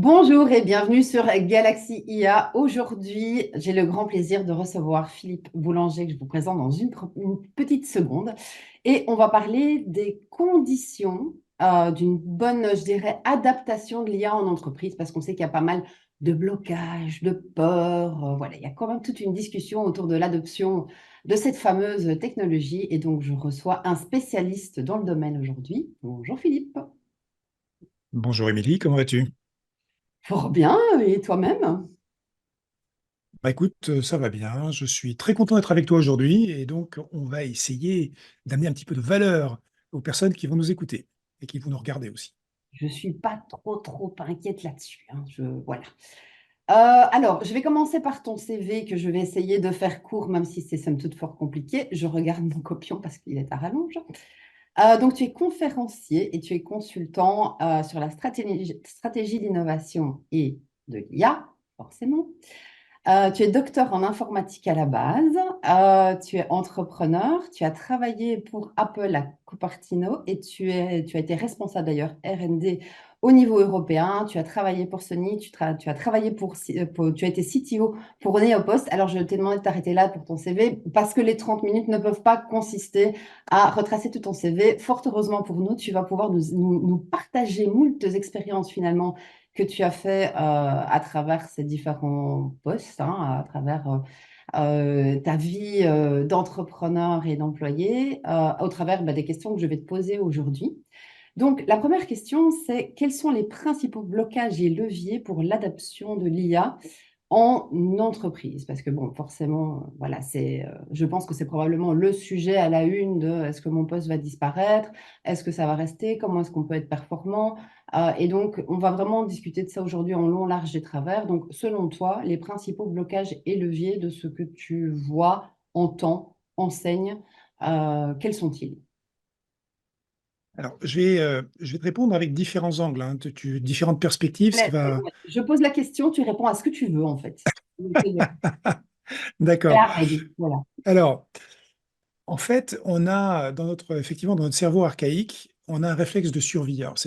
Bonjour et bienvenue sur Galaxy IA. Aujourd'hui, j'ai le grand plaisir de recevoir Philippe Boulanger que je vous présente dans une petite seconde. Et on va parler des conditions d'une bonne, je dirais, adaptation de l'IA en entreprise parce qu'on sait qu'il y a pas mal de blocages, de peurs. Voilà, il y a quand même toute une discussion autour de l'adoption de cette fameuse technologie. Et donc, je reçois un spécialiste dans le domaine aujourd'hui. Bonjour Philippe. Bonjour Émilie, comment vas-tu? Fort bien, et toi-même? Bah écoute, ça va bien, je suis très content d'être avec toi aujourd'hui et donc on va essayer d'amener un petit peu de valeur aux personnes qui vont nous écouter et qui vont nous regarder aussi. Je suis pas trop inquiète là-dessus, hein. Voilà. Alors, je vais commencer par ton CV que je vais essayer de faire court, même si c'est somme toute fort compliqué. Je regarde mon copion parce qu'il est à rallonge. Donc, tu es conférencier et tu es consultant sur la stratégie d'innovation et de l'IA, forcément. Tu es docteur en informatique à la base, tu es entrepreneur, tu as travaillé pour Apple à Cupertino et tu as été responsable d'ailleurs R&D au niveau européen, tu as travaillé pour Sony, tu as travaillé tu as été CTO pour Neopost. Alors je t'ai demandé de t'arrêter là pour ton CV parce que les 30 minutes ne peuvent pas consister à retracer tout ton CV. Fort heureusement pour nous, tu vas pouvoir nous partager moult expériences finalement que tu as fait à travers ces différents postes, hein, à travers ta vie d'entrepreneur et d'employé, au travers des questions que je vais te poser aujourd'hui. Donc, la première question, c'est quels sont les principaux blocages et leviers pour l'adoption de l'IA en entreprise? Parce que, bon, forcément, voilà, je pense que c'est probablement le sujet à la une de est-ce que mon poste va disparaître? Est-ce que ça va rester? Comment est-ce qu'on peut être performant? Et donc, on va vraiment discuter de ça aujourd'hui en long, large et travers. Donc, selon toi, les principaux blocages et leviers de ce que tu vois, entends, enseignes, quels sont-ils? Alors je vais te répondre avec différents angles, hein, différentes perspectives, ce qui va... Je pose la question, tu réponds à ce que tu veux, en fait. C'est D'accord. la règle, voilà. Alors, en fait, on a effectivement, dans notre cerveau archaïque, on a un réflexe de survie. Alors,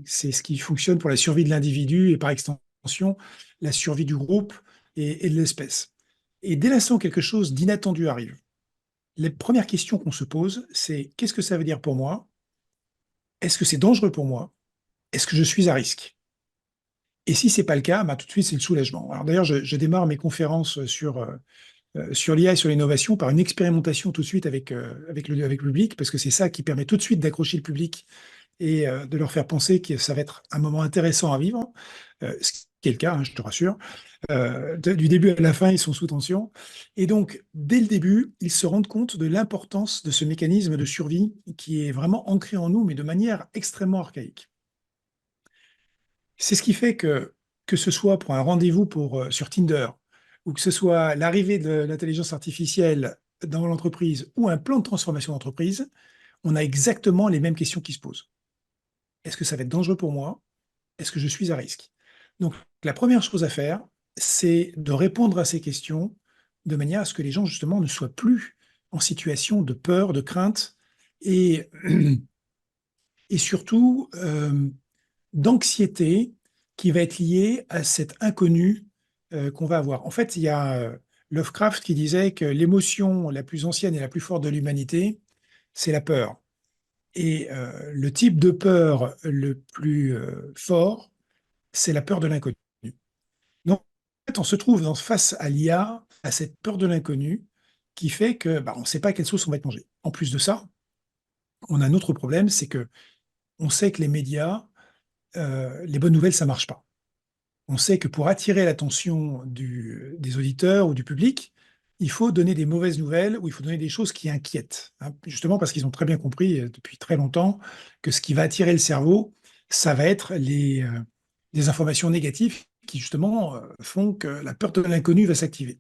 c'est ce qui fonctionne pour la survie de l'individu et par extension, la survie du groupe et de l'espèce. Et dès l'instant où quelque chose d'inattendu arrive, les premières questions qu'on se pose, c'est qu'est-ce que ça veut dire pour moi? Est-ce que c'est dangereux pour moi? Est-ce que je suis à risque? Et si c'est pas le cas, bah, tout de suite, c'est le soulagement. Alors d'ailleurs, je démarre mes conférences sur l'IA et sur l'innovation par une expérimentation tout de suite avec le public, parce que c'est ça qui permet tout de suite d'accrocher le public et de leur faire penser que ça va être un moment intéressant à vivre, ce qui est le cas, hein, je te rassure. Du début à la fin, ils sont sous tension. Et donc, dès le début, ils se rendent compte de l'importance de ce mécanisme de survie qui est vraiment ancré en nous, mais de manière extrêmement archaïque. C'est ce qui fait que ce soit pour un rendez-vous sur Tinder, ou que ce soit l'arrivée de l'intelligence artificielle dans l'entreprise, ou un plan de transformation d'entreprise, on a exactement les mêmes questions qui se posent. Est-ce que ça va être dangereux pour moi? Est-ce que je suis à risque? Donc, la première chose à faire, c'est de répondre à ces questions de manière à ce que les gens, justement, ne soient plus en situation de peur, de crainte et, et surtout d'anxiété qui va être liée à cet inconnu qu'on va avoir. En fait, il y a Lovecraft qui disait que l'émotion la plus ancienne et la plus forte de l'humanité, c'est la peur. Et le type de peur le plus fort, c'est la peur de l'inconnu. Donc, en fait, on se trouve face à l'IA, à cette peur de l'inconnu, qui fait que bah, on ne sait pas quelle sauce on va être mangé. En plus de ça, on a un autre problème, c'est que on sait que les médias, les bonnes nouvelles, ça marche pas. On sait que pour attirer l'attention des auditeurs ou du public, il faut donner des mauvaises nouvelles ou il faut donner des choses qui inquiètent, hein, justement parce qu'ils ont très bien compris depuis très longtemps que ce qui va attirer le cerveau, ça va être les informations négatives qui justement font que la peur de l'inconnu va s'activer.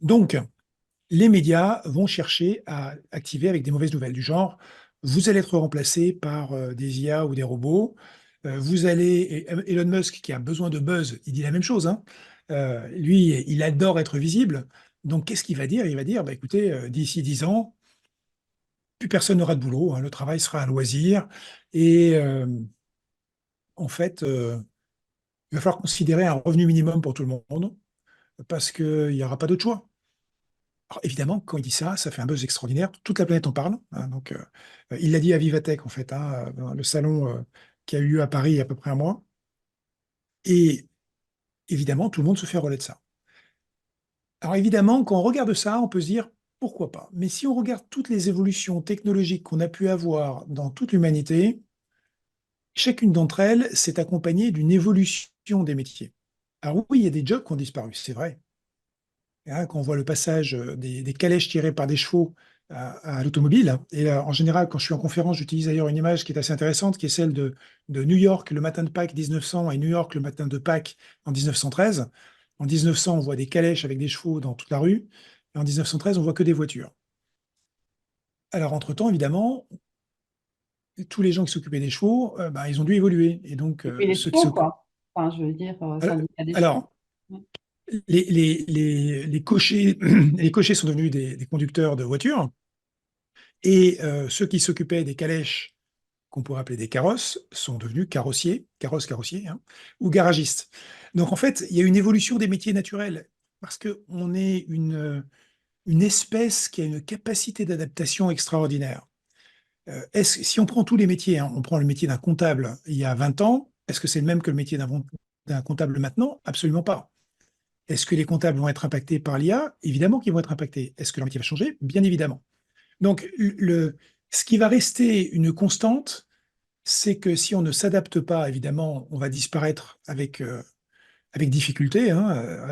Donc, les médias vont chercher à activer avec des mauvaises nouvelles du genre, vous allez être remplacé par des IA ou des robots, et Elon Musk qui a besoin de buzz, il dit la même chose, hein. Lui, il adore être visible. Donc, qu'est-ce qu'il va dire? Il va dire, bah, écoutez, d'ici 10 ans, plus personne n'aura de boulot, hein, le travail sera un loisir. Et en fait, Il va falloir considérer un revenu minimum pour tout le monde parce qu'il n'y aura pas d'autre choix. Alors, évidemment, quand il dit ça, ça fait un buzz extraordinaire. Toute la planète en parle, hein. Donc, il l'a dit à Vivatech, en fait, hein, dans le salon qui a eu lieu à Paris il y a à peu près un mois. Et évidemment, tout le monde se fait relais de ça. Alors, évidemment, quand on regarde ça, on peut se dire pourquoi pas. Mais si on regarde toutes les évolutions technologiques qu'on a pu avoir dans toute l'humanité, chacune d'entre elles s'est accompagnée d'une évolution des métiers. Alors oui, il y a des jobs qui ont disparu, c'est vrai. Hein, quand on voit le passage des calèches tirées par des chevaux à l'automobile, et en général, quand je suis en conférence, j'utilise d'ailleurs une image qui est assez intéressante, qui est celle de New York le matin de Pâques 1900 et New York le matin de Pâques en 1913. En 1900, on voit des calèches avec des chevaux dans toute la rue, et en 1913, on voit que des voitures. Alors, entre-temps, évidemment, tous les gens qui s'occupaient des chevaux, ben, ils ont dû évoluer. Et donc, Et puis les ceux qui chevaux, s'occupent. quoi. Enfin, je veux dire, syndicat des chevaux. Alors, les cochers, les cochers sont devenus des conducteurs de voitures. Et ceux qui s'occupaient des calèches, qu'on pourrait appeler des carrosses, sont devenus carrossiers, carrosses-carrossiers, hein, ou garagistes. Donc en fait, il y a une évolution des métiers naturels, parce qu'on est une espèce qui a une capacité d'adaptation extraordinaire. Si on prend tous les métiers, hein, on prend le métier d'un comptable il y a 20 ans, est-ce que c'est le même que le métier d'un comptable maintenant? Absolument pas. Est-ce que les comptables vont être impactés par l'IA? Évidemment qu'ils vont être impactés. Est-ce que leur métier va changer? Bien évidemment. Donc, ce qui va rester une constante, c'est que si on ne s'adapte pas, évidemment, on va disparaître avec difficulté, hein,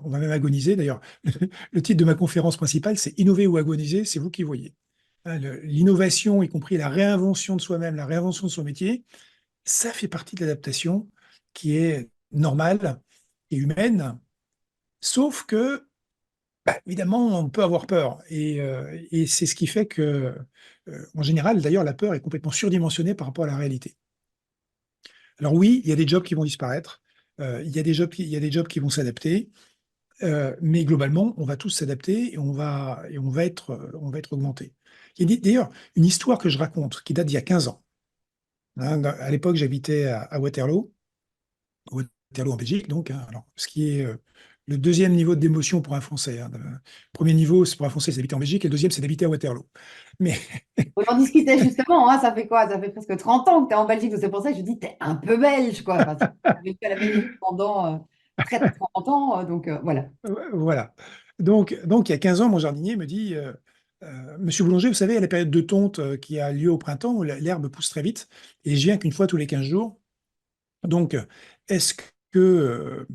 on va même agoniser. D'ailleurs, le titre de ma conférence principale, c'est Innover ou agoniser, c'est vous qui voyez. Hein, l'innovation, y compris la réinvention de soi-même, la réinvention de son métier, ça fait partie de l'adaptation qui est normale et humaine, sauf que bah, évidemment, on peut avoir peur. Et c'est ce qui fait que, en général, d'ailleurs, la peur est complètement surdimensionnée par rapport à la réalité. Alors oui, il y a des jobs qui vont disparaître, il y a des jobs qui vont s'adapter, mais globalement, on va tous s'adapter et on va être augmenté. Il y a d'ailleurs une histoire que je raconte qui date d'il y a 15 ans. Hein. À l'époque, j'habitais à Waterloo. Waterloo en Belgique, donc, hein, alors, ce qui est le deuxième niveau d'émotion pour un Français. Hein. Le premier niveau, c'est pour un Français, c'est d'habiter en Belgique, et le deuxième, c'est d'habiter à Waterloo. Mais On en discutait justement, hein, ça fait quoi? Ça fait presque 30 ans que tu es en Belgique, donc c'est pour ça que je dis, tu es un peu belge, quoi. Enfin, tu as vécu à la Belgique pendant près de 30 ans, donc voilà. voilà. Donc, il y a 15 ans, mon jardinier me dit, Monsieur Boulanger, vous savez, à la période de tonte qui a lieu au printemps, où l'herbe pousse très vite, et je viens qu'une fois tous les 15 jours. Donc, est-ce que...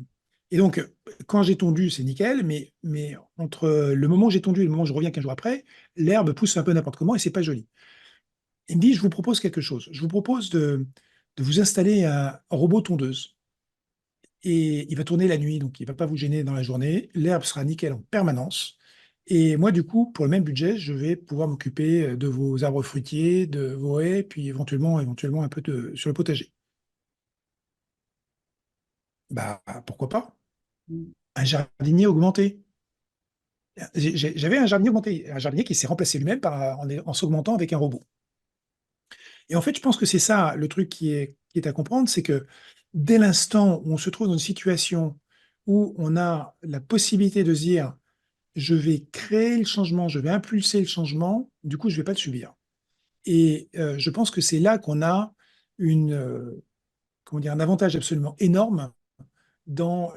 et donc, quand j'ai tondu, c'est nickel, mais entre le moment où j'ai tondu et le moment où je reviens 15 jours après, l'herbe pousse un peu n'importe comment et c'est pas joli. Il me dit, je vous propose quelque chose. Je vous propose de vous installer un robot tondeuse. Et il va tourner la nuit, donc il ne va pas vous gêner dans la journée. L'herbe sera nickel en permanence. Et moi, du coup, pour le même budget, je vais pouvoir m'occuper de vos arbres fruitiers, de vos haies, puis éventuellement un peu sur le potager. Bah, pourquoi pas? Un jardinier augmenté. J'avais un jardinier augmenté, un jardinier qui s'est remplacé lui-même en s'augmentant avec un robot. Et en fait, je pense que c'est ça le truc qui est à comprendre, c'est que dès l'instant où on se trouve dans une situation où on a la possibilité de se dire, je vais créer le changement, je vais impulser le changement, du coup, je ne vais pas le subir. Et je pense que c'est là qu'on a une, comment dire, un avantage absolument énorme dans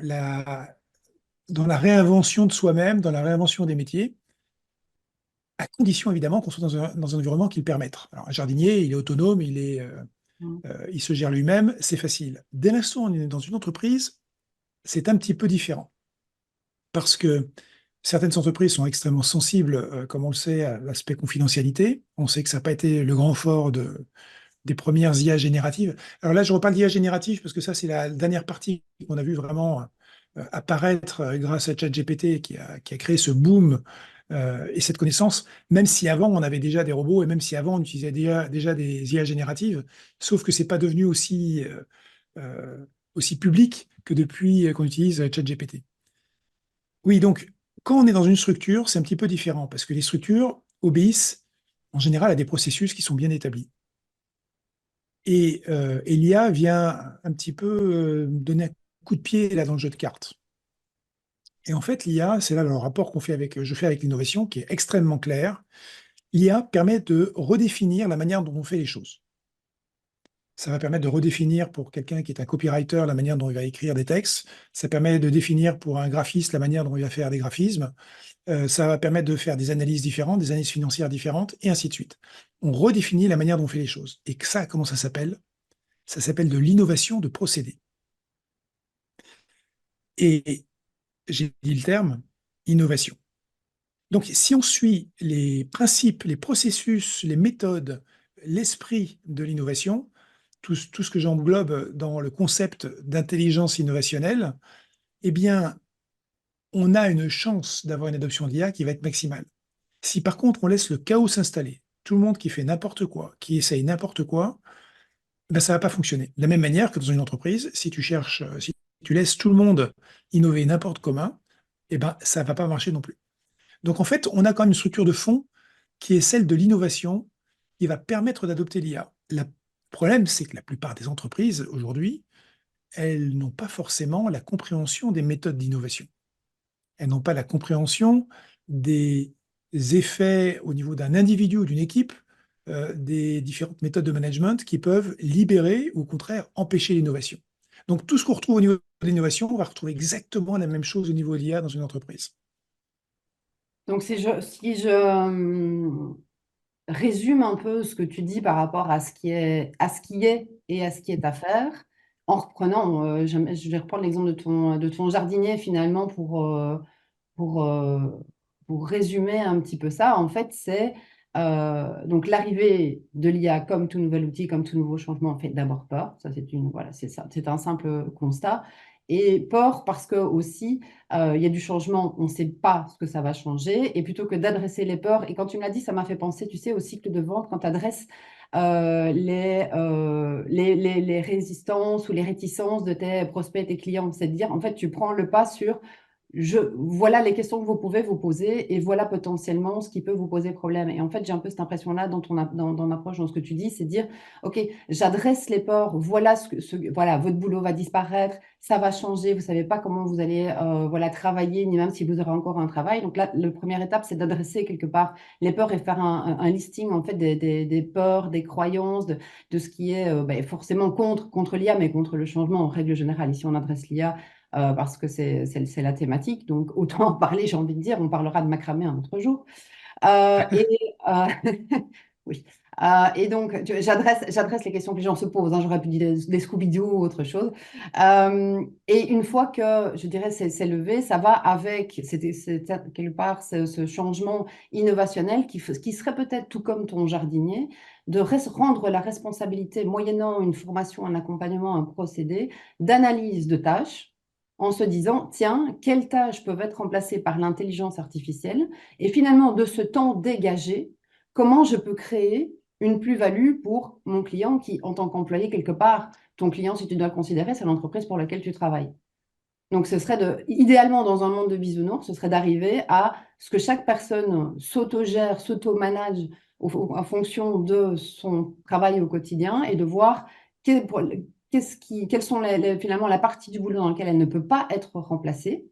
dans la réinvention de soi-même, dans la réinvention des métiers, à condition évidemment qu'on soit dans un environnement qui le permette. Alors, un jardinier, il est autonome, il se gère lui-même, c'est facile. Dès l'instant où on est dans une entreprise, c'est un petit peu différent. Parce que certaines entreprises sont extrêmement sensibles, comme on le sait, à l'aspect confidentialité. On sait que ça n'a pas été le grand fort des premières IA génératives. Alors là, je reparle d'IA générative parce que ça, c'est la dernière partie qu'on a vu vraiment apparaître grâce à ChatGPT qui a créé ce boom et cette connaissance, même si avant, on avait déjà des robots et même si avant, on utilisait déjà des IA génératives, sauf que c'est pas devenu aussi public que depuis qu'on utilise ChatGPT. Oui, donc, quand on est dans une structure, c'est un petit peu différent parce que les structures obéissent en général à des processus qui sont bien établis. Et l'IA vient un petit peu donner coup de pied là dans le jeu de cartes. Et en fait, l'IA, c'est là le rapport je fais avec l'innovation, qui est extrêmement clair. L'IA permet de redéfinir la manière dont on fait les choses. Ça va permettre de redéfinir pour quelqu'un qui est un copywriter la manière dont il va écrire des textes. Ça permet de définir pour un graphiste la manière dont il va faire des graphismes. Ça va permettre de faire des analyses différentes, des analyses financières différentes, et ainsi de suite. On redéfinit la manière dont on fait les choses. Et ça, comment ça s'appelle? Ça s'appelle de l'innovation de procédé. Et j'ai dit le terme innovation. Donc, si on suit les principes, les processus, les méthodes, l'esprit de l'innovation, tout ce que j'englobe dans le concept d'intelligence innovationnelle, eh bien, on a une chance d'avoir une adoption de l'IA qui va être maximale. Si par contre on laisse le chaos s'installer, tout le monde qui fait n'importe quoi, qui essaye n'importe quoi, ben ça va pas fonctionner. De la même manière que dans une entreprise, si tu laisses tout le monde innover n'importe comment, eh ben ça va pas marcher non plus. Donc en fait, on a quand même une structure de fond qui est celle de l'innovation qui va permettre d'adopter l'IA. Le problème, c'est que la plupart des entreprises aujourd'hui, elles n'ont pas forcément la compréhension des méthodes d'innovation. Elles n'ont pas la compréhension des effets au niveau d'un individu ou d'une équipe, des différentes méthodes de management qui peuvent libérer ou au contraire empêcher l'innovation. Donc tout ce qu'on retrouve au niveau de l'innovation, on va retrouver exactement la même chose au niveau de l'IA dans une entreprise. Donc, si je résume un peu ce que tu dis par rapport à ce qui est et à ce qui est à faire, en reprenant, je vais reprendre l'exemple de ton jardinier finalement pour, euh, pour résumer un petit peu ça. En fait, c'est donc l'arrivée de l'IA comme tout nouvel outil, comme tout nouveau changement fait d'abord peur. Ça, voilà, c'est ça, c'est un simple constat. Et peur parce que aussi, il y a du changement, on ne sait pas ce que ça va changer. Et plutôt que d'adresser les peurs, et quand tu me l'as dit, ça m'a fait penser, tu sais, au cycle de vente, quand tu adresses les résistances ou les réticences de tes prospects, tes clients. C'est de dire, en fait, tu prends le pas sur voilà les questions que vous pouvez vous poser et voilà potentiellement ce qui peut vous poser problème. Et en fait, j'ai un peu cette impression-là dans l'approche, dans ce que tu dis, c'est dire, OK, j'adresse les peurs, voilà, voilà, votre boulot va disparaître, ça va changer, vous ne savez pas comment vous allez voilà, travailler, ni même si vous aurez encore un travail. Donc là, la première étape, c'est d'adresser quelque part les peurs et faire un listing en fait des peurs, des croyances, de ce qui est forcément contre l'IA, mais contre le changement en règle générale. Ici, on adresse l'IA parce que c'est la thématique. Donc, autant en parler, j'ai envie de dire, on parlera de macramé un autre jour. Euh, et euh, oui. Et donc, j'adresse les questions que les gens se posent. Hein, j'aurais pu dire des Scooby-Doo ou autre chose. Et une fois que, je dirais, c'est levé, ça va avec, c'est quelque part ce changement innovationnel qui serait peut-être tout comme ton jardinier, de rendre la responsabilité, moyennant une formation, un accompagnement, un procédé, d'analyse de tâches, en se disant, tiens, quelles tâches peuvent être remplacées par l'intelligence artificielle? Et finalement, de ce temps dégagé, comment je peux créer une plus-value pour mon client qui, en tant qu'employé, quelque part, ton client, si tu dois le considérer, c'est l'entreprise pour laquelle tu travailles. Donc, ce serait idéalement, dans un monde de bisounours, ce serait d'arriver à ce que chaque personne s'auto-gère, s'auto-manage en fonction de son travail au quotidien et de voir quelles sont finalement la partie du boulot dans laquelle elle ne peut pas être remplacée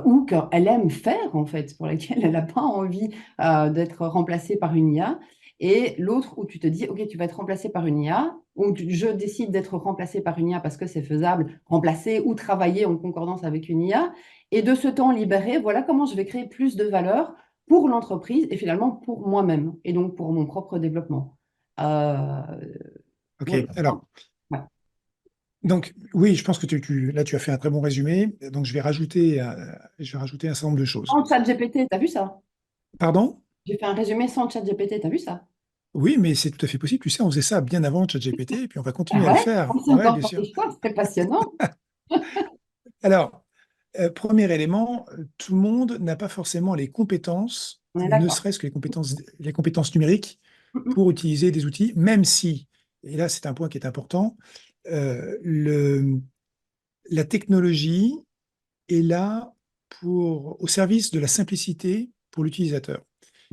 ou qu'elle aime faire, en fait, pour laquelle elle n'a pas envie d'être remplacée par une IA. Et l'autre où tu te dis, OK, tu vas être remplacé par une IA, ou je décide d'être remplacé par une IA parce que c'est faisable, remplacer ou travailler en concordance avec une IA. Et de ce temps libéré, voilà comment je vais créer plus de valeur pour l'entreprise et finalement pour moi-même et donc pour mon propre développement. Euh, Ok, oui, alors, ouais. donc oui, je pense que là, tu as fait un très bon résumé. Donc, je vais rajouter un certain nombre de choses. Sans chat GPT, t'as vu ça? Pardon? J'ai fait un résumé sans chat GPT, t'as vu ça? Oui, mais c'est tout à fait possible. Tu sais, on faisait ça bien avant ChatGPT et puis on va Ah continuer à le ouais, faire. on sait Ouais, encore bien faire sûr. des choses, c'est passionnant. Alors, premier élément, tout le monde n'a pas forcément les compétences, On est ne d'accord. serait-ce que les compétences numériques pour utiliser des outils, même si, et là c'est un point qui est important, la technologie est là au service de la simplicité pour l'utilisateur.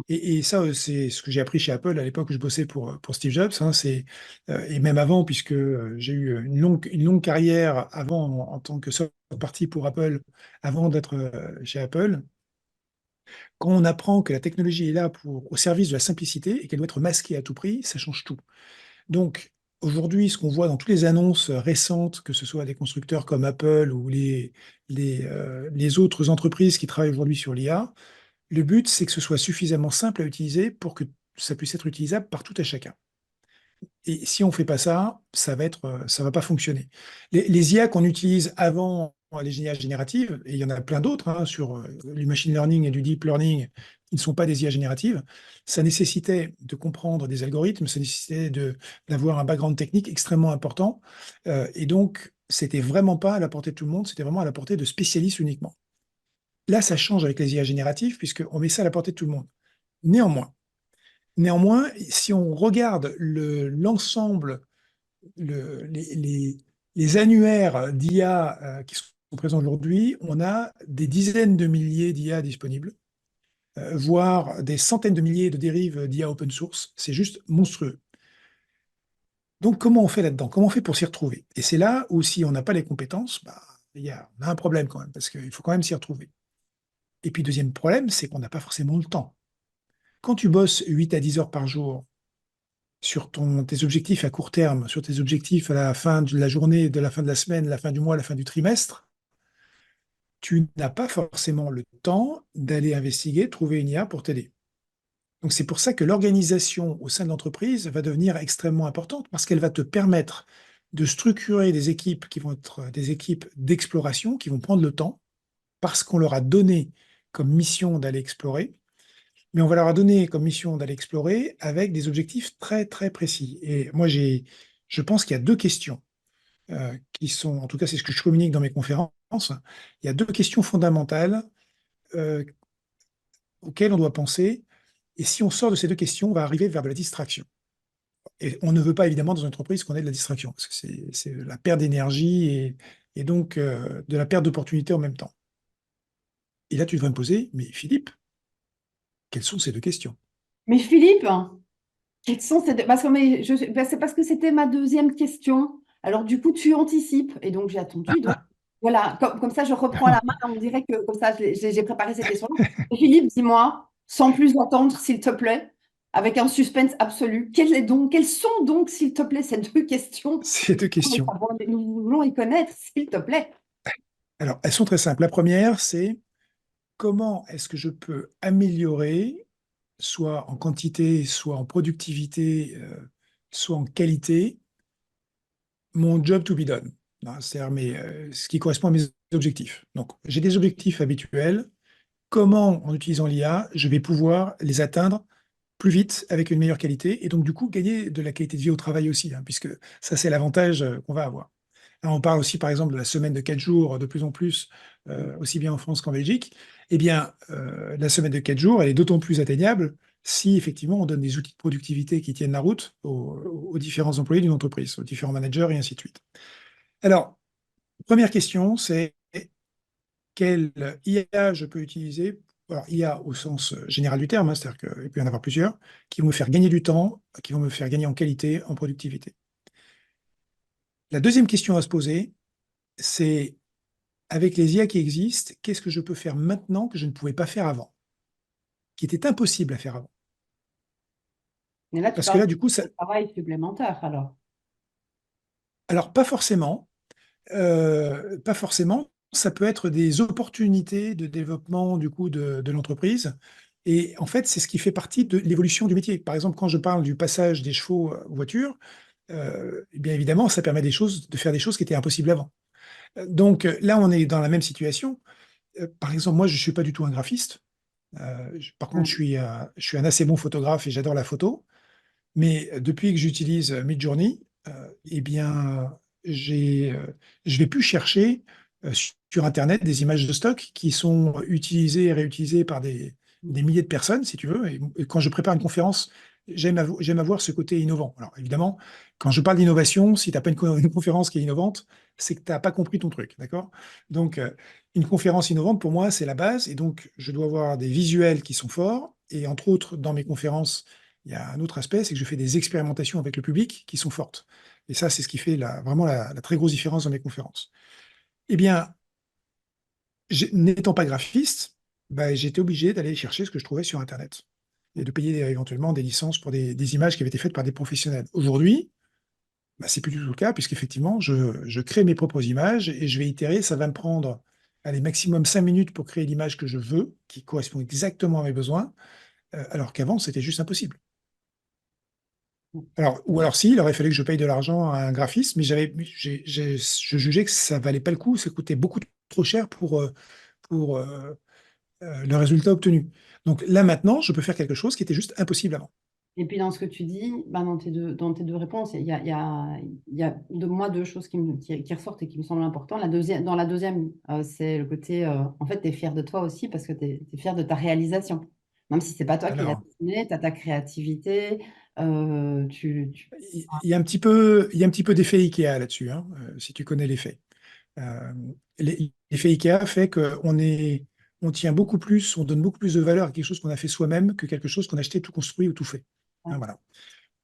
Et ça, c'est ce que j'ai appris chez Apple à l'époque où je bossais pour Steve Jobs. Hein, et même avant, puisque j'ai eu une longue carrière avant en tant que soft party pour Apple, avant d'être chez Apple. Quand on apprend que la technologie est là au service de la simplicité et qu'elle doit être masquée à tout prix, ça change tout. Donc, aujourd'hui, ce qu'on voit dans toutes les annonces récentes, que ce soit des constructeurs comme Apple ou les autres entreprises qui travaillent aujourd'hui sur l'IA, le but, c'est que ce soit suffisamment simple à utiliser pour que ça puisse être utilisable par tout à chacun. Et si on ne fait pas ça, ça va pas fonctionner. Les IA qu'on utilise avant les IA génératives, et il y en a plein d'autres sur du machine learning et du deep learning, qui ne sont pas des IA génératives, ça nécessitait de comprendre des algorithmes, ça nécessitait d'avoir un background technique extrêmement important. Et donc, c'était vraiment pas à la portée de tout le monde, c'était vraiment à la portée de spécialistes uniquement. Là, ça change avec les IA génératives, puisqu'on met ça à la portée de tout le monde. Néanmoins, Néanmoins, si on regarde l'ensemble, les annuaires d'IA qui sont présents aujourd'hui, on a des dizaines de milliers d'IA disponibles, voire des centaines de milliers de dérives d'IA open source. C'est juste monstrueux. Donc, comment on fait là-dedans? Comment on fait pour s'y retrouver? Et c'est là où, si on n'a pas les compétences, bah, on a un problème quand même, parce qu'il faut quand même s'y retrouver. Et puis, deuxième problème, c'est qu'on n'a pas forcément le temps. Quand tu bosses 8 à 10 heures par jour sur tes objectifs à court terme, sur tes objectifs à la fin de la journée, de la fin de la semaine, la fin du mois, la fin du trimestre, tu n'as pas forcément le temps d'aller investiguer, trouver une IA pour t'aider. Donc c'est pour ça que l'organisation au sein de l'entreprise va devenir extrêmement importante parce qu'elle va te permettre de structurer des équipes qui vont être des équipes d'exploration, qui vont prendre le temps parce qu'on leur a donné comme mission d'aller explorer, mais on va leur a donné comme mission d'aller explorer avec des objectifs très, très précis. Et moi, je pense qu'il y a deux questions qui sont, en tout cas, c'est ce que je communique dans mes conférences. Il y a deux questions fondamentales euh, auxquelles on doit penser. Et si on sort de ces deux questions, on va arriver vers de la distraction. Et on ne veut pas, évidemment, dans une entreprise qu'on ait de la distraction, parce que c'est la perte d'énergie et donc de la perte d'opportunités en même temps. Et là, tu devrais me poser, mais Philippe, quelles sont ces deux questions? Mais Philippe, quels sont ces deux... Parce que, c'est parce que c'était ma deuxième question. Alors, du coup, tu anticipes. Et donc, j'ai attendu. Donc, voilà, comme ça, je reprends la main. On dirait que comme ça, j'ai préparé cette question-là. Et Philippe, dis-moi, sans plus attendre, s'il te plaît, avec un suspense absolu, quelles sont donc, s'il te plaît, ces deux questions? Ces deux questions. Nous voulons y connaître, s'il te plaît. Alors, elles sont très simples. La première, c'est comment est-ce que je peux améliorer, soit en quantité, soit en productivité, soit en qualité, mon job to be done. Hein, c'est-à-dire ce qui correspond à mes objectifs. Donc, j'ai des objectifs habituels. Comment, en utilisant l'IA, je vais pouvoir les atteindre plus vite, avec une meilleure qualité, et donc du coup gagner de la qualité de vie au travail aussi, hein, puisque ça, c'est l'avantage qu'on va avoir. Alors, on parle aussi, par exemple, de la semaine de 4 jours, de plus en plus, aussi bien en France qu'en Belgique. Eh bien, la semaine de 4 jours, elle est d'autant plus atteignable si, effectivement, on donne des outils de productivité qui tiennent la route aux différents employés d'une entreprise, aux différents managers, et ainsi de suite. Alors, première question, c'est quelle IA je peux utiliser? Alors, IA au sens général du terme, hein, c'est-à-dire qu'il peut y en avoir plusieurs, qui vont me faire gagner du temps, qui vont me faire gagner en qualité, en productivité. La deuxième question à se poser, c'est avec les IA qui existent, qu'est-ce que je peux faire maintenant que je ne pouvais pas faire avant, qui était impossible à faire avant? Et là, tu Parce que parles là, du coup, de travail supplémentaire, alors. alors pas forcément, pas forcément. Ça peut être des opportunités de développement du coup de l'entreprise. Et en fait, c'est ce qui fait partie de l'évolution du métier. Par exemple, quand je parle du passage des chevaux aux voitures, bien évidemment, ça permet de faire des choses qui étaient impossibles avant. Donc là, on est dans la même situation. Par exemple, moi, je ne suis pas du tout un graphiste. Par contre, Ouais. je suis un assez bon photographe et j'adore la photo. Mais depuis que j'utilise Midjourney, eh bien, je vais plus chercher sur Internet des images de stock qui sont utilisées et réutilisées par des milliers de personnes, si tu veux. Et quand je prépare une conférence, j'aime avoir ce côté innovant. Alors, évidemment, quand je parle d'innovation, si tu n'as pas une conférence qui est innovante, c'est que tu n'as pas compris ton truc, d'accord? Donc, une conférence innovante, pour moi, c'est la base. Et donc, je dois avoir des visuels qui sont forts Et entre autres, dans mes conférences, il y a un autre aspect, c'est que je fais des expérimentations avec le public qui sont fortes. Et ça, c'est ce qui fait vraiment la très grosse différence dans mes conférences. Eh bien, n'étant pas graphiste, bah, j'étais obligé d'aller chercher ce que je trouvais sur Internet et de payer éventuellement des licences pour des images qui avaient été faites par des professionnels. Aujourd'hui, bah, c'est plus du tout le cas, puisqu'effectivement, je crée mes propres images et je vais itérer. Ça va me prendre, allez, maximum 5 minutes pour créer l'image que je veux, qui correspond exactement à mes besoins, alors qu'avant, c'était juste impossible. Alors, ou alors si, il aurait fallu que je paye de l'argent à un graphiste, mais je jugeais que ça valait pas le coup, ça coûtait beaucoup trop cher pour le résultat obtenu. Donc là, maintenant, je peux faire quelque chose qui était juste impossible avant. Et puis dans ce que tu dis, bah, dans tes deux réponses, il y a de moi deux choses qui ressortent et qui me semblent importantes. Dans la deuxième, c'est le côté, en fait, tu es fier de toi aussi parce que tu es fier de ta réalisation. Même si c'est pas toi qui l'as Alors, dessiné, tu as ta créativité. Tu... il y a un petit peu d'effet IKEA là-dessus, hein, si tu connais l'effet. Euh, L'effet IKEA fait on tient beaucoup plus, on donne beaucoup plus de valeur à quelque chose qu'on a fait soi-même que quelque chose qu'on a acheté tout construit ou tout fait. Hein, voilà.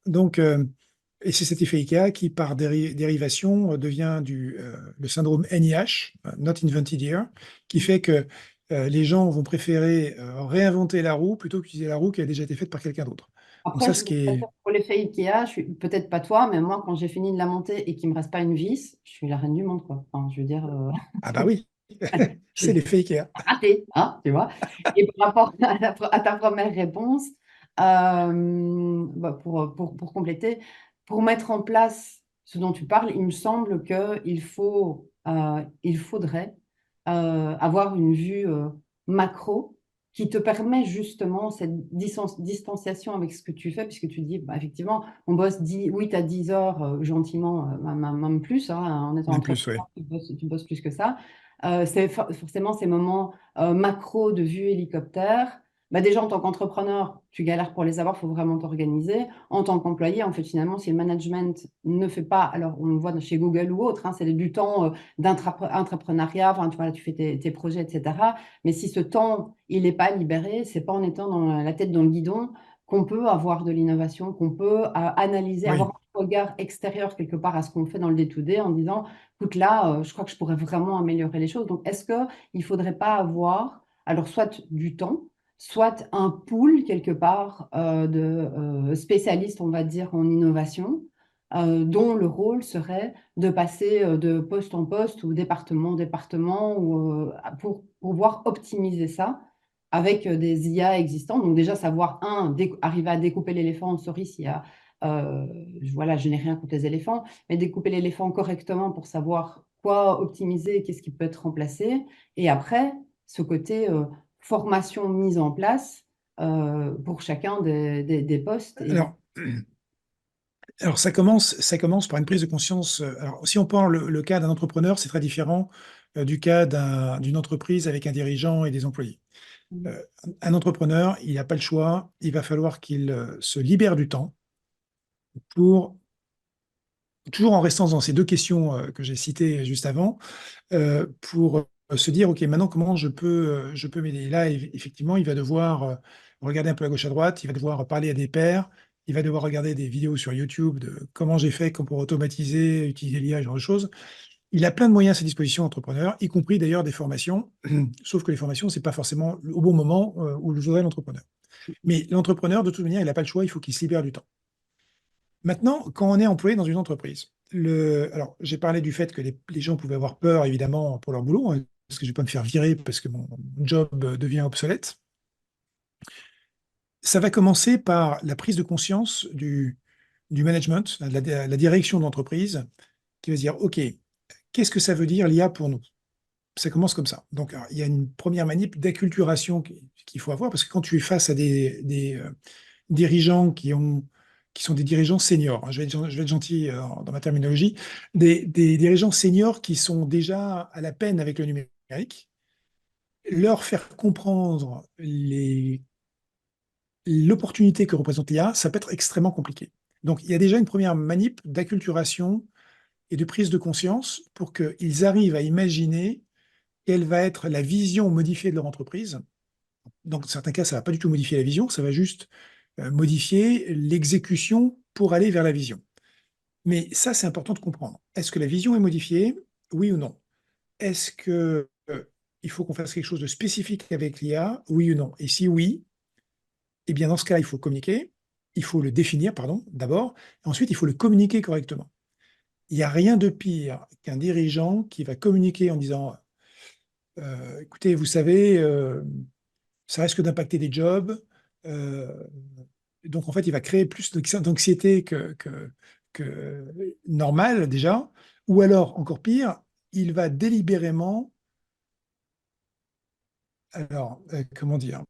Donc, et c'est cet effet IKEA qui, par dérivation, devient le syndrome NIH, Not Invented Here, qui fait que les gens vont préférer réinventer la roue plutôt qu'utiliser la roue qui a déjà été faite par quelqu'un d'autre. Donc Après, ça, je ce vais qui pas est... dire pour l'effet Ikea, je suis peut-être pas toi, mais moi, quand j'ai fini de la monter et qu'il me reste pas une vis, je suis la reine du monde, quoi. Enfin, je veux dire, Ah bah oui, je c'est l'effet IKEA. raté, hein, tu vois. Et par rapport à ta première réponse, bah, pour compléter, pour mettre en place ce dont tu parles, il me semble il faudrait avoir une vue macro qui te permet justement cette distanciation avec ce que tu fais, puisque tu dis, bah, effectivement, on bosse 8 à 10 heures gentiment, même plus, hein, en étant Même plus, oui. entrepreneur, tu bosses plus que ça. C'est forcément ces moments macro de vue hélicoptère. Bah déjà, en tant qu'entrepreneur, tu galères pour les avoir, il faut vraiment t'organiser. En tant qu'employé, en fait, finalement, si le management ne fait pas, alors on le voit chez Google ou autre, hein, c'est du temps d'entrepreneuriat, enfin, tu vois, tu fais tes projets, etc. Mais si ce temps, il n'est pas libéré, c'est pas en étant dans la tête dans le guidon qu'on peut avoir de l'innovation, qu'on peut analyser, avoir Oui. un regard extérieur quelque part à ce qu'on fait dans le day-to-day en disant, écoute, là, je crois que je pourrais vraiment améliorer les choses. Donc, est-ce qu'il ne faudrait pas avoir, alors, soit du temps, soit un pool quelque part de spécialistes, on va dire, en innovation, dont le rôle serait de passer de poste en poste ou département en département pour pouvoir optimiser ça avec des IA existants. Donc déjà savoir, arriver à découper l'éléphant en souris s'il y a, voilà, je n'ai rien contre les éléphants, mais découper l'éléphant correctement pour savoir quoi optimiser et qu'est-ce qui peut être remplacé. Et après, ce côté formation mise en place pour chacun des postes. Et Alors, ça commence par une prise de conscience. Alors, si on prend le cas d'un entrepreneur, c'est très différent du cas d'une entreprise avec un dirigeant et des employés. Euh, un entrepreneur, il n'a pas le choix, il va falloir qu'il se libère du temps pour, toujours en restant dans ces deux questions que j'ai citées juste avant, pour se dire, OK, maintenant, comment je peux m'aider? Là, effectivement, il va devoir regarder un peu à gauche, à droite, il va devoir parler à des pairs, il va devoir regarder des vidéos sur YouTube de comment j'ai fait pour automatiser, utiliser l'IA, ce genre de choses. Il a plein de moyens à sa disposition, entrepreneur, y compris d'ailleurs des formations, sauf que les formations, c'est pas forcément au bon moment où le voudrait l'entrepreneur. Mais l'entrepreneur, de toute manière, il n'a pas le choix, il faut qu'il se libère du temps. Maintenant, quand on est employé dans une entreprise, alors j'ai parlé du fait que les gens pouvaient avoir peur, évidemment, pour leur boulot, hein, parce que je ne vais pas me faire virer parce que mon job devient obsolète. Ça va commencer par la prise de conscience du management, la direction de l'entreprise, qui va se dire, OK, qu'est-ce que ça veut dire l'IA pour nous? Ça commence comme ça. Donc, alors, il y a une première manip d'acculturation qu'il faut avoir, parce que quand tu es face à des dirigeants qui sont des dirigeants seniors, hein, je vais être gentil dans ma terminologie, des dirigeants seniors qui sont déjà à la peine avec le numérique, leur faire comprendre l'opportunité que représente l'IA, ça peut être extrêmement compliqué. Donc, il y a déjà une première manip d'acculturation et de prise de conscience pour qu'ils arrivent à imaginer quelle va être la vision modifiée de leur entreprise Dans certains cas, ça ne va pas du tout modifier la vision, ça va juste modifier l'exécution pour aller vers la vision. Mais ça, c'est important de comprendre. Est-ce que la vision est modifiée? Oui ou non? Est-ce que il faut qu'on fasse quelque chose de spécifique avec l'IA? Oui ou non? Et si oui, eh bien dans ce cas, il faut communiquer, il faut le définir, pardon, d'abord, et ensuite il faut le communiquer correctement. Il n'y a rien de pire qu'un dirigeant qui va communiquer en disant écoutez, vous savez, ça risque d'impacter des jobs. euh, donc en fait, il va créer plus d'anxiété que normal déjà. Ou alors, encore pire, il va délibérément, alors, comment dire,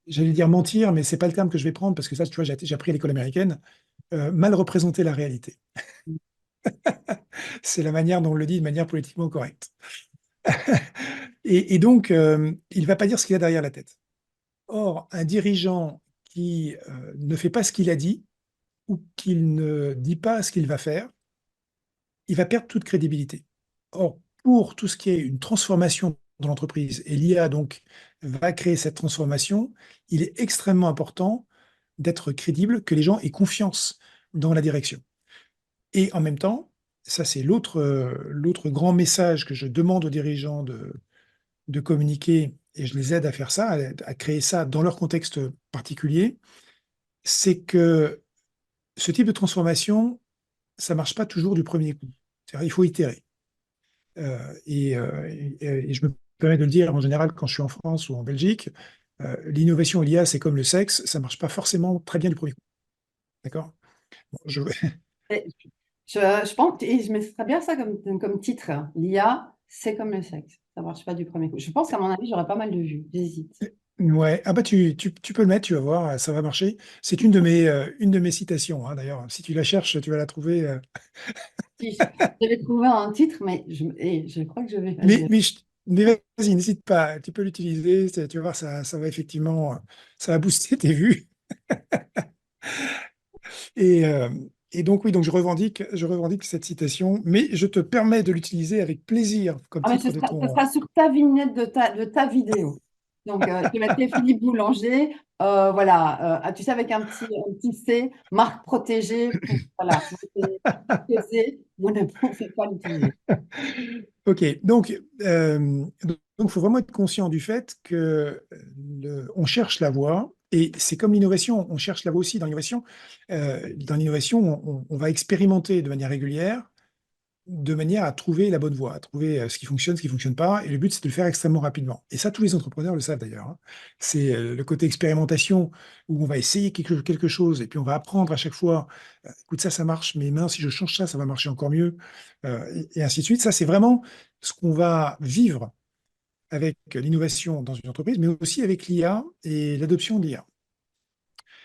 j'allais dire mentir, mais c'est pas le terme que je vais prendre parce que ça, tu vois, j'ai appris à l'école américaine, mal représenter la réalité. C'est la manière dont on le dit de manière politiquement correcte. Et donc, il ne va pas dire ce qu'il a derrière la tête. Or, un dirigeant qui ne fait pas ce qu'il a dit ou qu'il ne dit pas ce qu'il va faire, il va perdre toute crédibilité. Or, pour tout ce qui est une transformation dans l'entreprise, et l'IA donc va créer cette transformation, il est extrêmement important d'être crédible, que les gens aient confiance dans la direction. Et en même temps, ça c'est l'autre grand message que je demande aux dirigeants de communiquer, et je les aide à faire ça, à créer ça dans leur contexte particulier, c'est que ce type de transformation, ça marche pas toujours du premier coup. C'est-à-dire, il faut itérer. Et je me permets de le dire en général quand je suis en France ou en Belgique, l'innovation et l'IA, c'est comme le sexe, ça marche pas forcément très bien du premier coup. D'accord? Bon, Et je pense, et je mettrais bien ça comme titre, hein. L'IA, c'est comme le sexe. Ça marche pas du premier coup. Je pense qu'à mon avis, j'aurais pas mal de vues. J'hésite. Ouais, ah bah tu peux le mettre, tu vas voir, ça va marcher. C'est une de mes citations, hein, d'ailleurs. Si tu la cherches, tu vas la trouver. Si, j'avais trouvé un titre, mais je crois que je vais. Mais, mais, je- mais vas-y, n'hésite pas, tu peux l'utiliser, tu vas voir, ça va effectivement, ça va booster tes vues. Et, euh, et donc oui, donc je revendique cette citation, mais je te permets de l'utiliser avec plaisir comme Ah, mais titre de ce ton. sera sur ta vignette de ta vidéo. Donc, tu vas mettre Philippe Boulanger, voilà, tu sais, avec un petit C, marque protégée, pour, voilà, vous ne pouvez pas l'utiliser. Ok, donc faut vraiment être conscient du fait que on cherche la voie, et c'est comme l'innovation, on cherche la voie aussi dans l'innovation. Dans l'innovation, on va expérimenter de manière régulière, de manière à trouver la bonne voie, à trouver ce qui fonctionne pas, et le but c'est de le faire extrêmement rapidement. Et ça, tous les entrepreneurs le savent d'ailleurs, hein. C'est le côté expérimentation où on va essayer quelque chose et puis on va apprendre à chaque fois. Écoute, ça marche, mais maintenant si je change ça, ça va marcher encore mieux, et ainsi de suite. Ça, c'est vraiment ce qu'on va vivre avec l'innovation dans une entreprise, mais aussi avec l'IA et l'adoption de l'IA.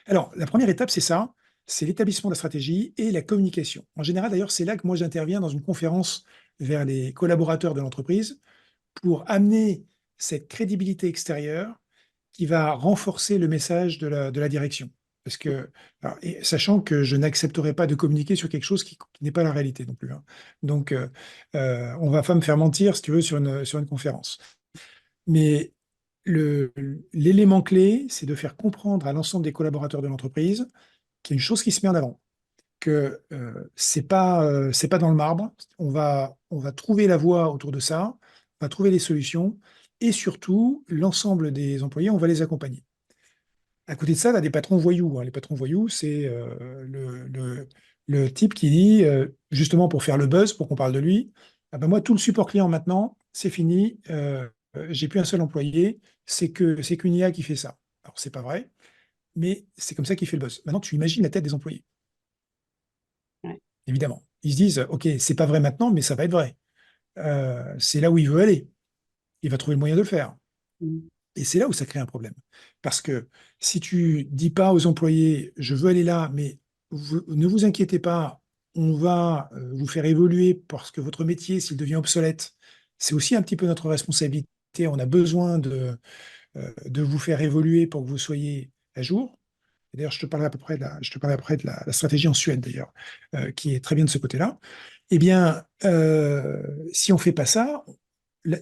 Alors, la première étape, c'est ça, c'est l'établissement de la stratégie et la communication. En général, d'ailleurs, c'est là que moi j'interviens dans une conférence vers les collaborateurs de l'entreprise pour amener cette crédibilité extérieure qui va renforcer le message de la direction. Parce que, alors, et sachant que je n'accepterai pas de communiquer sur quelque chose qui n'est pas la réalité non plus, hein. Donc, on va pas me faire mentir, si tu veux, sur une conférence. Mais le- l'élément clé, c'est de faire comprendre à l'ensemble des collaborateurs de l'entreprise qu'il y a une chose qui se met en avant, que c'est pas dans le marbre. On va trouver la voie autour de ça, on va trouver les solutions, et surtout, l'ensemble des employés, on va les accompagner. À côté de ça, tu as des patrons voyous, hein. Les patrons voyous, c'est le type qui dit, justement pour faire le buzz, pour qu'on parle de lui, ah ben moi, tout le support client maintenant, c'est fini, j'ai plus un seul employé, c'est qu'une IA qui fait ça. Alors, c'est pas vrai, mais c'est comme ça qu'il fait le buzz. Maintenant, tu imagines la tête des employés, Ouais. évidemment. Ils se disent, OK, c'est pas vrai maintenant, mais ça va être vrai. C'est là où il veut aller. Il va trouver le moyen de le faire. Mm. Et c'est là où ça crée un problème. Parce que si tu dis pas aux employés, je veux aller là, mais ne vous inquiétez pas, on va vous faire évoluer parce que votre métier, s'il devient obsolète, c'est aussi un petit peu notre responsabilité. On a besoin de vous faire évoluer pour que vous soyez à jour. Et d'ailleurs, je te parlerai après de la stratégie en Suède, d'ailleurs, qui est très bien de ce côté-là. Eh bien, si on fait pas ça, la-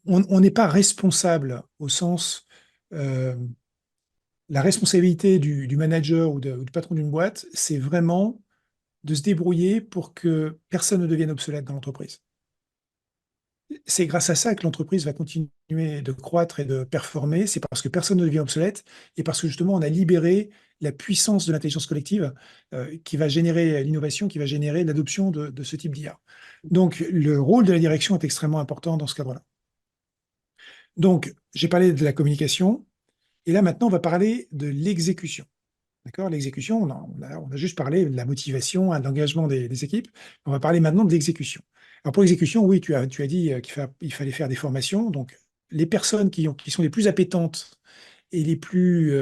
on n'est pas responsable au sens euh, la responsabilité du manager ou du patron d'une boîte, c'est vraiment de se débrouiller pour que personne ne devienne obsolète dans l'entreprise. C'est grâce à ça que l'entreprise va continuer de croître et de performer. C'est parce que personne ne devient obsolète et parce que justement, on a libéré la puissance de l'intelligence collective qui va générer l'innovation, qui va générer l'adoption de ce type d'IA. Donc, le rôle de la direction est extrêmement important dans ce cadre-là. Donc, j'ai parlé de la communication et là, maintenant, on va parler de l'exécution. D'accord? L'exécution, on a juste parlé de la motivation, hein, de l'engagement des équipes. On va parler maintenant de l'exécution. Alors pour l'exécution, oui, tu as dit qu'il fallait faire des formations. Donc les personnes qui sont les plus appétentes et les plus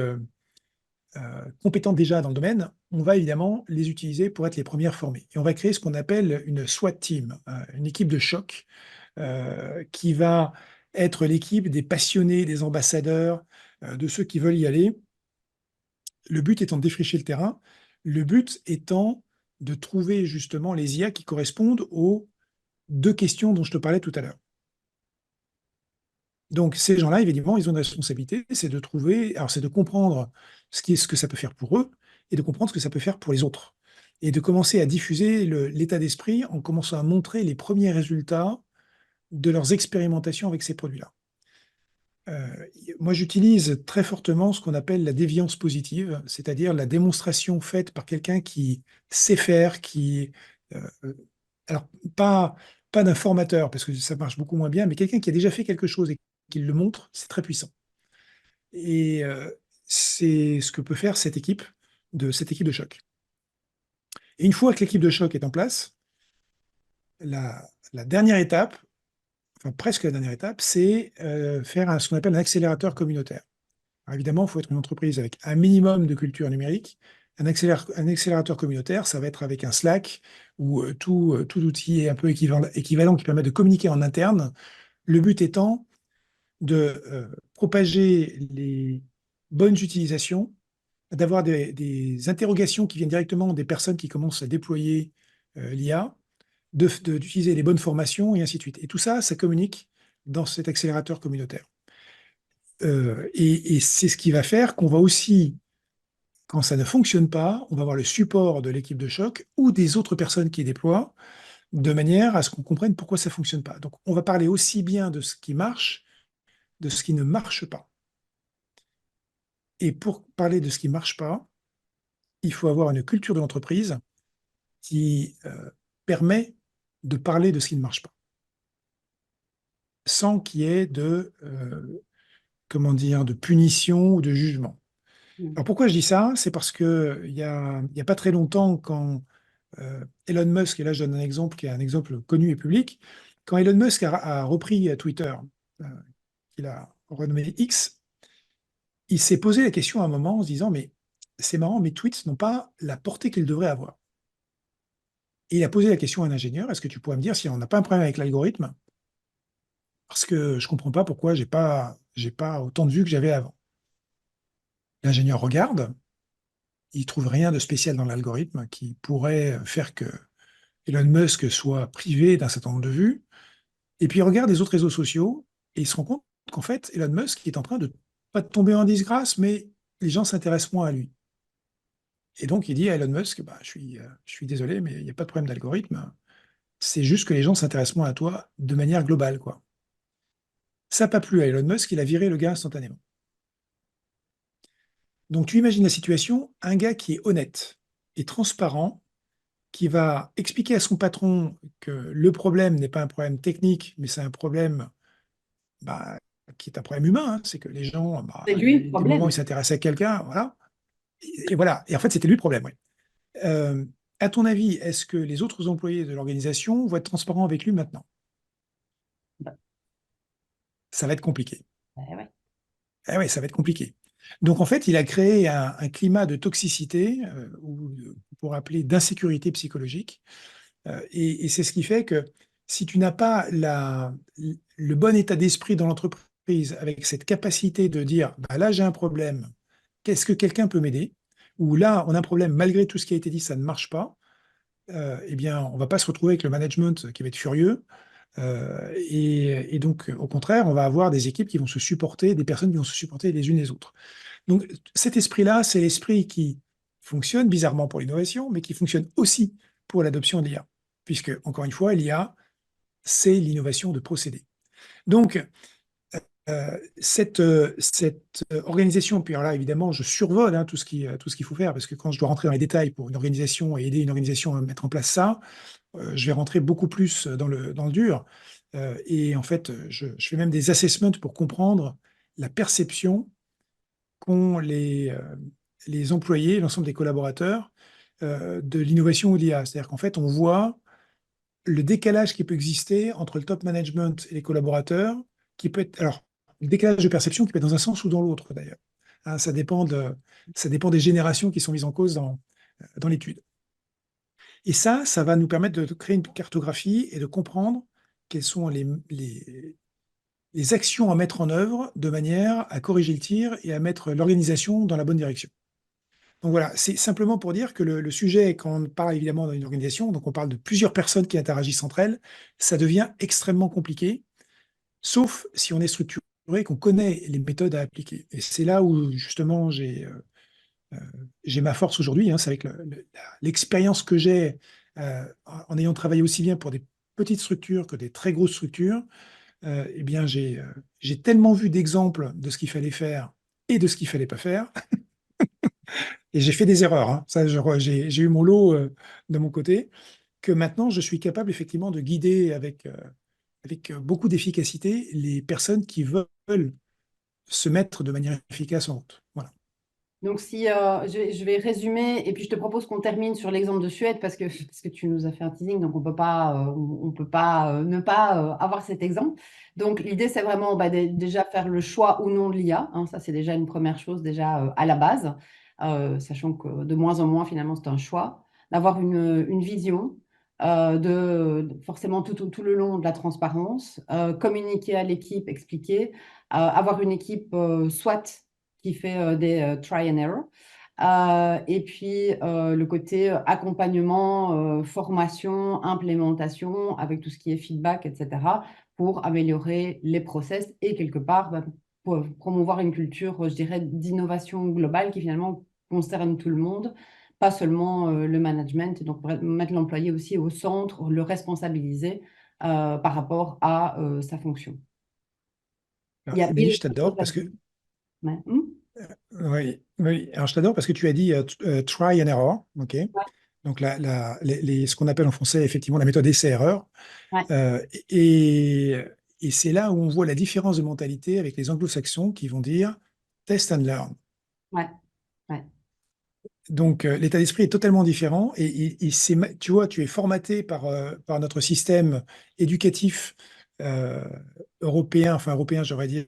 compétentes déjà dans le domaine, on va évidemment les utiliser pour être les premières formées. Et on va créer ce qu'on appelle une SWAT team, une équipe de choc, qui va être l'équipe des passionnés, des ambassadeurs, de ceux qui veulent y aller. Le but étant de défricher le terrain, le but étant de trouver justement les IA qui correspondent aux deux questions dont je te parlais tout à l'heure. Donc ces gens-là, évidemment, ils ont une responsabilité, c'est de trouver, alors c'est de comprendre ce que ça peut faire pour eux et de comprendre ce que ça peut faire pour les autres. Et de commencer à diffuser l'état d'esprit en commençant à montrer les premiers résultats de leurs expérimentations avec ces produits-là. Moi, j'utilise très fortement ce qu'on appelle la déviance positive, c'est-à-dire la démonstration faite par quelqu'un qui sait faire, euh, alors pas d'un formateur, parce que ça marche beaucoup moins bien, mais quelqu'un qui a déjà fait quelque chose et qui le montre, c'est très puissant. Et c'est ce que peut faire cette équipe de choc. Et une fois que l'équipe de choc est en place, la dernière étape, enfin presque la dernière étape, c'est faire ce qu'on appelle un accélérateur communautaire. Alors évidemment, il faut être une entreprise avec un minimum de culture numérique. Un accélérateur communautaire, ça va être avec un Slack ou tout outil est un peu équivalent qui permet de communiquer en interne. Le but étant de propager les bonnes utilisations, d'avoir des interrogations qui viennent directement des personnes qui commencent à déployer l'IA, d'utiliser les bonnes formations et ainsi de suite. Et tout ça, ça communique dans cet accélérateur communautaire. Et c'est ce qui va faire qu'on va aussi, quand ça ne fonctionne pas, on va avoir le support de l'équipe de choc ou des autres personnes qui déploient, de manière à ce qu'on comprenne pourquoi ça ne fonctionne pas. Donc, on va parler aussi bien de ce qui marche, de ce qui ne marche pas. Et pour parler de ce qui ne marche pas, il faut avoir une culture de l'entreprise qui permet de parler de ce qui ne marche pas, sans qu'il y ait comment dire, de punition ou de jugement. Mm. Alors pourquoi je dis ça? C'est parce que il y a pas très longtemps, quand Elon Musk, et là je donne un exemple qui est un exemple connu et public, quand Elon Musk a repris Twitter, euh, qu'il a renommé X, il s'est posé la question à un moment en se disant, mais c'est marrant, mes tweets n'ont pas la portée qu'ils devraient avoir. Et il a posé la question à un ingénieur, est-ce que tu pourrais me dire si on n'a pas un problème avec l'algorithme? Parce que je ne comprends pas pourquoi j'ai pas autant de vues que j'avais avant. L'ingénieur regarde, il trouve rien de spécial dans l'algorithme qui pourrait faire que Elon Musk soit privé d'un certain nombre de vues. Et puis il regarde les autres réseaux sociaux et il se rend compte qu'en fait, Elon Musk est en train de pas de tomber en disgrâce, mais les gens s'intéressent moins à lui. Et donc il dit à Elon Musk, bah, je suis désolé, mais il n'y a pas de problème d'algorithme. C'est juste que les gens s'intéressent moins à toi de manière globale, quoi. Ça n'a pas plu à Elon Musk, il a viré le gars instantanément. Donc tu imagines la situation, un gars qui est honnête et transparent, qui va expliquer à son patron que le problème n'est pas un problème technique, mais c'est un problème bah, qui est un problème humain. Hein. C'est que les gens, bah, C'est lui il le y a des moments où problème. ils s'intéressent à quelqu'un, voilà. Et voilà. Et en fait, c'était lui le problème. Ouais. Euh, à ton avis, est-ce que les autres employés de l'organisation vont être transparents avec lui maintenant? Bah, Ça va être compliqué. ouais. Ah ouais, ça va être compliqué. Donc, en fait, il a créé un climat de toxicité, ou on pourrait appeler d'insécurité psychologique. Et c'est ce qui fait que si tu n'as pas le bon état d'esprit dans l'entreprise, avec cette capacité de dire, bah là j'ai un problème, qu'est-ce que quelqu'un peut m'aider? Ou là on a un problème, malgré tout ce qui a été dit, ça ne marche pas, eh bien on ne va pas se retrouver avec le management qui va être furieux, Et donc, au contraire, on va avoir des équipes qui vont se supporter, des personnes qui vont se supporter les unes les autres. Donc, cet esprit-là, c'est l'esprit qui fonctionne bizarrement pour l'innovation, mais qui fonctionne aussi pour l'adoption de l'IA. Puisque, encore une fois, l'IA, c'est l'innovation de procédé. Donc, cette organisation, puis alors là, évidemment, je survole hein, tout ce qu'il faut faire, parce que quand je dois rentrer dans les détails pour une organisation et aider une organisation à mettre en place ça, je vais rentrer beaucoup plus dans le dur. Et en fait, je fais même des assessments pour comprendre la perception qu'ont les employés, l'ensemble des collaborateurs, de l'innovation ou de l'IA. C'est-à-dire qu'en fait, on voit le décalage qui peut exister entre le top management et les collaborateurs, qui peut être, alors, le décalage de perception qui peut être dans un sens ou dans l'autre d'ailleurs. Hein, ça dépend des générations qui sont mises en cause dans l'étude. Et ça va nous permettre de créer une cartographie et de comprendre quelles sont les actions à mettre en œuvre de manière à corriger le tir et à mettre l'organisation dans la bonne direction. Donc voilà, c'est simplement pour dire que le sujet, quand on parle évidemment d'une organisation, donc on parle de plusieurs personnes qui interagissent entre elles, ça devient extrêmement compliqué, sauf si on est structuré, qu'on connaît les méthodes à appliquer. Et c'est là où justement j'ai ma force aujourd'hui, hein, c'est avec l'expérience que j'ai en ayant travaillé aussi bien pour des petites structures que des très grosses structures. Eh bien, j'ai tellement vu d'exemples de ce qu'il fallait faire et de ce qu'il fallait pas faire. Et j'ai fait des erreurs, hein. Ça, j'ai eu mon lot de mon côté, que maintenant je suis capable effectivement de guider avec beaucoup d'efficacité les personnes qui veulent se mettre de manière efficace en route. Voilà. Donc, si je vais résumer, et puis je te propose qu'on termine sur l'exemple de Suède parce que tu nous as fait un teasing, donc on peut pas ne pas avoir cet exemple. Donc, l'idée, c'est vraiment bah, déjà faire le choix ou non de l'IA, hein. Ça, c'est déjà une première chose, déjà à la base, sachant que de moins en moins, finalement, c'est un choix. D'avoir une vision, forcément tout le long de la transparence, communiquer à l'équipe, expliquer, avoir une équipe soit qui fait des try and error. Et puis le côté accompagnement, formation, implémentation, avec tout ce qui est feedback, etc., pour améliorer les process et quelque part bah, pour promouvoir une culture, je dirais, d'innovation globale qui finalement concerne tout le monde, pas seulement le management. Donc, mettre l'employé aussi au centre, le responsabiliser par rapport à sa fonction. Il Alors, y a mille Émilie, je autres choses t'adore à parce que dire. Ouais. Hmm. oui, oui. Alors je t'adore parce que tu as dit try and error, ok. Donc ce qu'on appelle en français effectivement la méthode essai-erreur. Ouais. Euh, et, et c'est là où on voit la différence de mentalité avec les anglo-saxons qui vont dire test and learn. Ouais, ouais, Donc l'état d'esprit est totalement différent tu vois, tu es formaté par notre système éducatif euh, européen, enfin européen, j'aurais dire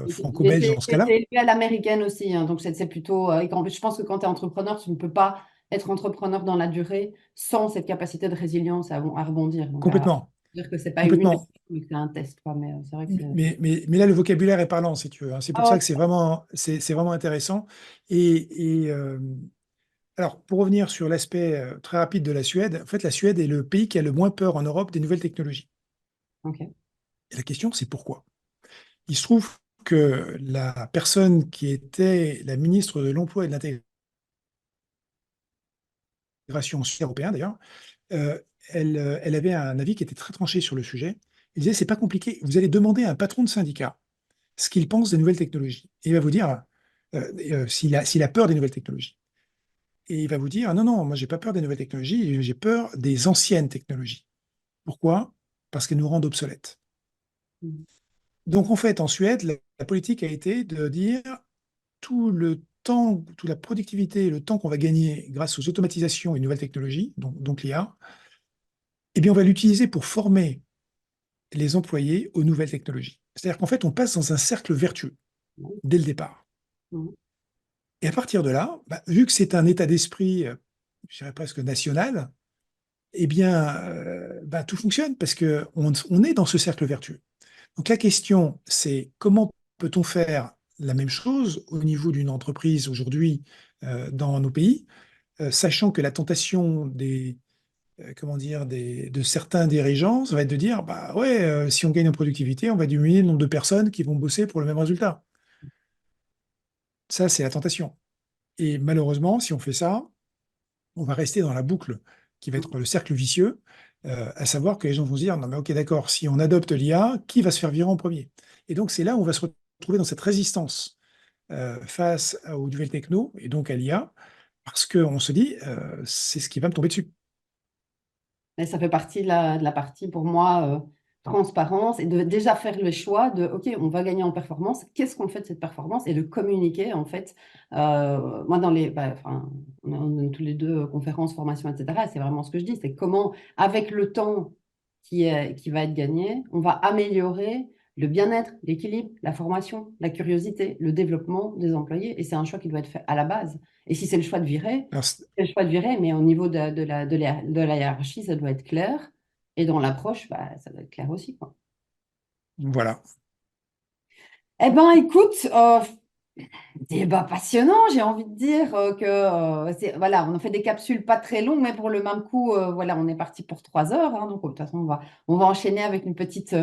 franco-belge dans ce j'ai été cas-là. élevée à l'américaine aussi, hein, donc c'est plutôt. Je pense que quand tu es entrepreneur, tu ne peux pas être entrepreneur dans la durée sans cette capacité de résilience à rebondir. Donc, à Complètement, dire que c'est pas une leçon, complètement. mais que c'est un test, quoi. Mais c'est vrai que c'est. Mais là, le vocabulaire est parlant, si tu veux, hein. C'est pour Ah ça ouais, que c'est vraiment intéressant. Et alors, pour revenir sur l'aspect très rapide de la Suède, en fait, la Suède est le pays qui a le moins peur en Europe des nouvelles technologies. ok. Et la question, c'est pourquoi? Il se trouve que la personne qui était la ministre de l'Emploi et de l'Intégration européenne, d'ailleurs, euh, elle avait un avis qui était très tranché sur le sujet. Il disait, c'est pas compliqué. Vous allez demander à un patron de syndicat ce qu'il pense des nouvelles technologies. Et il va vous dire s'il a peur des nouvelles technologies. Et il va vous dire, ah non, non, moi, j'ai pas peur des nouvelles technologies, j'ai peur des anciennes technologies. Pourquoi? Parce qu'elles nous rendent obsolètes. Mhm. Donc, en fait, en Suède, la politique a été de dire tout le temps, toute la productivité et le temps qu'on va gagner grâce aux automatisations et nouvelles technologies, donc l'IA, eh bien, on va l'utiliser pour former les employés aux nouvelles technologies. C'est-à-dire qu'en fait, on passe dans un cercle vertueux dès le départ. Mhm. Et à partir de là, bah, vu que c'est un état d'esprit, je dirais presque national, eh bien, bah, tout fonctionne parce qu'on est dans ce cercle vertueux. Donc la question, c'est comment peut-on faire la même chose au niveau d'une entreprise aujourd'hui dans nos pays, sachant que la tentation comment dire, de certains dirigeants, ça va être de dire, bah ouais, si on gagne en productivité, on va diminuer le nombre de personnes qui vont bosser pour le même résultat. Ça, c'est la tentation. Et malheureusement, si on fait ça, on va rester dans la boucle qui va être le cercle vicieux, à savoir que les gens vont se dire, non mais ok, d'accord, si on adopte l'IA, qui va se faire virer en premier? Et donc c'est là où on va se retrouver dans cette résistance face aux nouvelles techno et donc à l'IA, parce qu'on se dit, c'est ce qui va me tomber dessus. Et ça fait partie de la partie, pour moi, transparence et de déjà faire le choix de, OK, on va gagner en performance. Qu'est-ce qu'on fait de cette performance? Et de communiquer, en fait. Moi, enfin, on donne tous les deux conférences, formations, etc. C'est vraiment ce que je dis. C'est comment, avec le temps qui va être gagné, on va améliorer le bien-être, l'équilibre, la formation, la curiosité, le développement des employés. Et c'est un choix qui doit être fait à la base. Et si c'est le choix de virer, Alors, c'est le choix de virer, mais au niveau de la hiérarchie, ça doit être clair. Et dans l'approche, bah, ça doit être clair aussi, quoi. voilà. Eh ben, écoute, débat passionnant, j'ai envie de dire voilà, on a fait des capsules pas très longues, mais pour le même coup, voilà, on est parti pour 3 heures, hein. Donc de toute façon, on va enchaîner avec une petite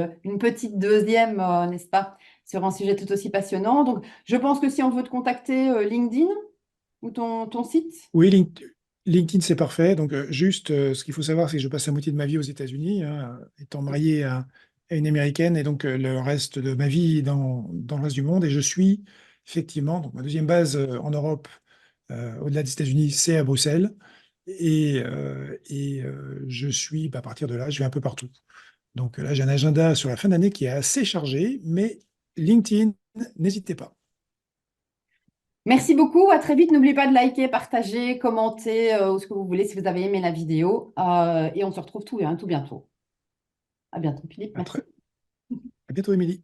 deuxième, n'est-ce pas, sur un sujet tout aussi passionnant. Donc, je pense que si on veut te contacter, LinkedIn ou ton site. Oui, LinkedIn, c'est parfait. Donc, juste, ce qu'il faut savoir, c'est que je passe la moitié de ma vie aux États-Unis, hein, étant marié à une Américaine, et donc le reste de ma vie dans le reste du monde. Et je suis effectivement, donc ma deuxième base en Europe, au-delà des États-Unis, c'est à Bruxelles. Je suis, bah, à partir de là, je vais un peu partout. Donc là, j'ai un agenda sur la fin d'année qui est assez chargé, mais LinkedIn, n'hésitez pas. Merci beaucoup, à très vite. N'oubliez pas de liker, partager, commenter ou ce que vous voulez si vous avez aimé la vidéo. Et on se retrouve tout bientôt. À bientôt, Philippe. À Merci. très, à bientôt, Émilie.